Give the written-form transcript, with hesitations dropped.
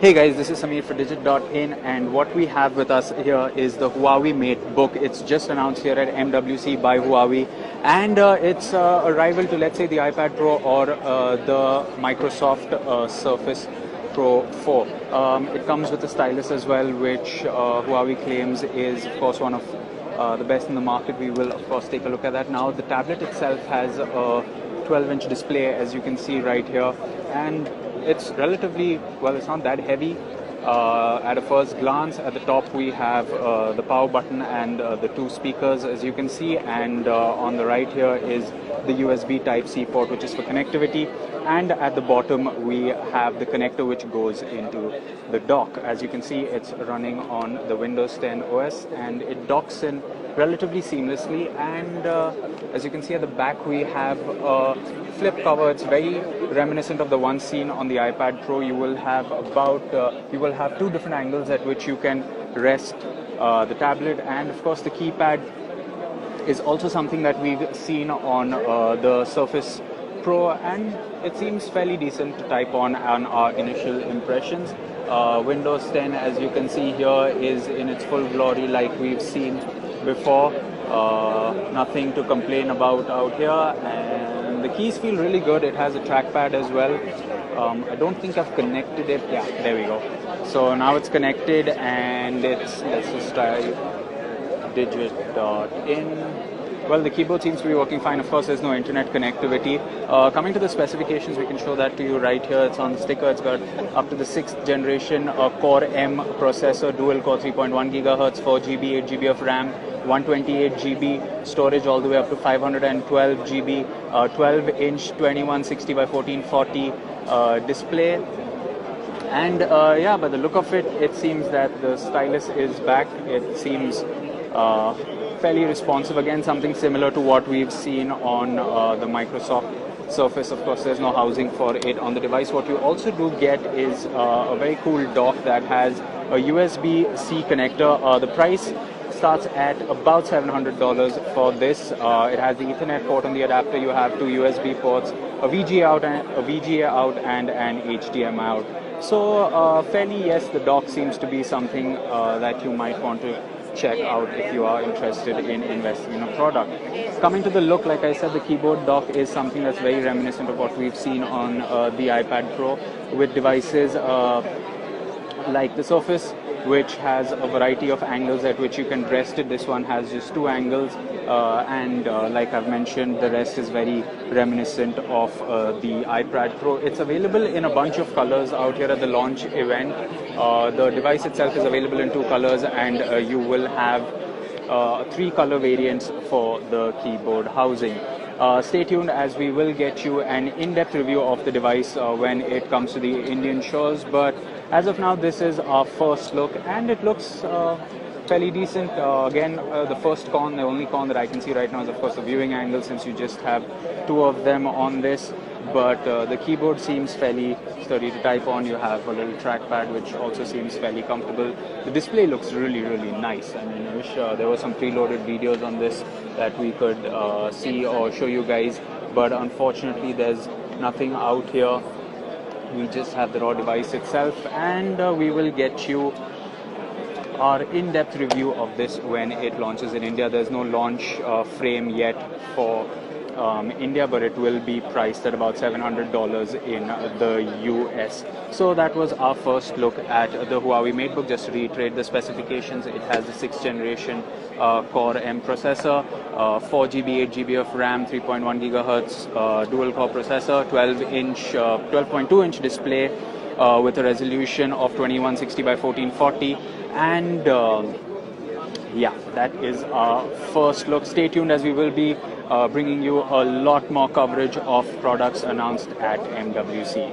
Hey guys, this is Samir for Digit.in, and what we have with us here is the Huawei MateBook. It's just announced here at MWC by Huawei, and it's a rival to, let's say, the iPad Pro or the Microsoft Surface Pro 4. It comes with a stylus as well, which Huawei claims is, of course, one of the best in the market. We will, of course, take a look at that now. The tablet itself has a 12-inch display, as you can see right here, and it's relatively, well, it's not that heavy at a first glance. At the top we have the power button and the two speakers, as you can see, and on the right here is the USB Type-C port, which is for connectivity, and at the bottom we have the connector which goes into the dock. As you can see, it's running on the Windows 10 OS, and it docks in relatively seamlessly. And as you can see at the back, we have a flip cover. It's very reminiscent of the one seen on the iPad Pro. You will have two different angles at which you can rest the tablet, and of course the keypad is also something that we've seen on the Surface Pro, and it seems fairly decent to type on our initial impressions. Windows 10, as you can see here, is in its full glory like we've seen before. Nothing to complain about out here, and the keys feel really good. It has a trackpad as well. I don't think I've connected it. Yeah, there we go. So now it's connected, and let's just try Digit.in. Well, the keyboard seems to be working fine. Of course, there's no internet connectivity. Coming to the specifications, we can show that to you right here. It's on the sticker. It's got up to the 6th generation Core M processor, dual core 3.1 GHz, 4 GB, 8 GB of RAM, 128 GB storage, all the way up to 512 GB, 12-inch 2160 by 1440 display. And yeah, by the look of it, it seems that the stylus is back. It seems fairly responsive. Again, something similar to what we've seen on the Microsoft Surface. Of course, there's no housing for it on the device. What you also do get is a very cool dock that has a USB-C connector. The price starts at about $700 for this. It has the Ethernet port on the adapter. You have two USB ports, a VGA out and an HDMI out. So fairly, yes, the dock seems to be something that you might want to check out if you are interested in investing in a product. Coming to the look, like I said, the keyboard dock is something that's very reminiscent of what we've seen on the iPad Pro, with devices like the Surface, which has a variety of angles at which you can rest it. This one has just two angles, and like I've mentioned, the rest is very reminiscent of the iPad Pro. It's available in a bunch of colors out here at the launch event. The device itself is available in two colors, and you will have 3 color variants for the keyboard housing. Stay tuned, as we will get you an in-depth review of the device when it comes to the Indian shores. But as of now, this is our first look, and it looks fairly decent. Again, the only con that I can see right now is, of course, the viewing angle, since you just have 2 of them on this. But the keyboard seems fairly sturdy to type on. You have a little trackpad, which also seems fairly comfortable. The display looks really, really nice. I mean, I wish there were some preloaded videos on this that we could see or show you guys, but unfortunately there's nothing out here. We just have the raw device itself, and we will get you our in-depth review of this when it launches in India. There's no launch frame yet for India, but it will be priced at about $700 in the US. So that was our first look at the Huawei MateBook. Just to reiterate the specifications, it has the 6th generation Core M processor, 4 GB, 8 GB of RAM, 3.1 GHz dual core processor, 12.2-inch display with a resolution of 2160 by 1440, and yeah, that is our first look. Stay tuned, as we will be bringing you a lot more coverage of products announced at MWC.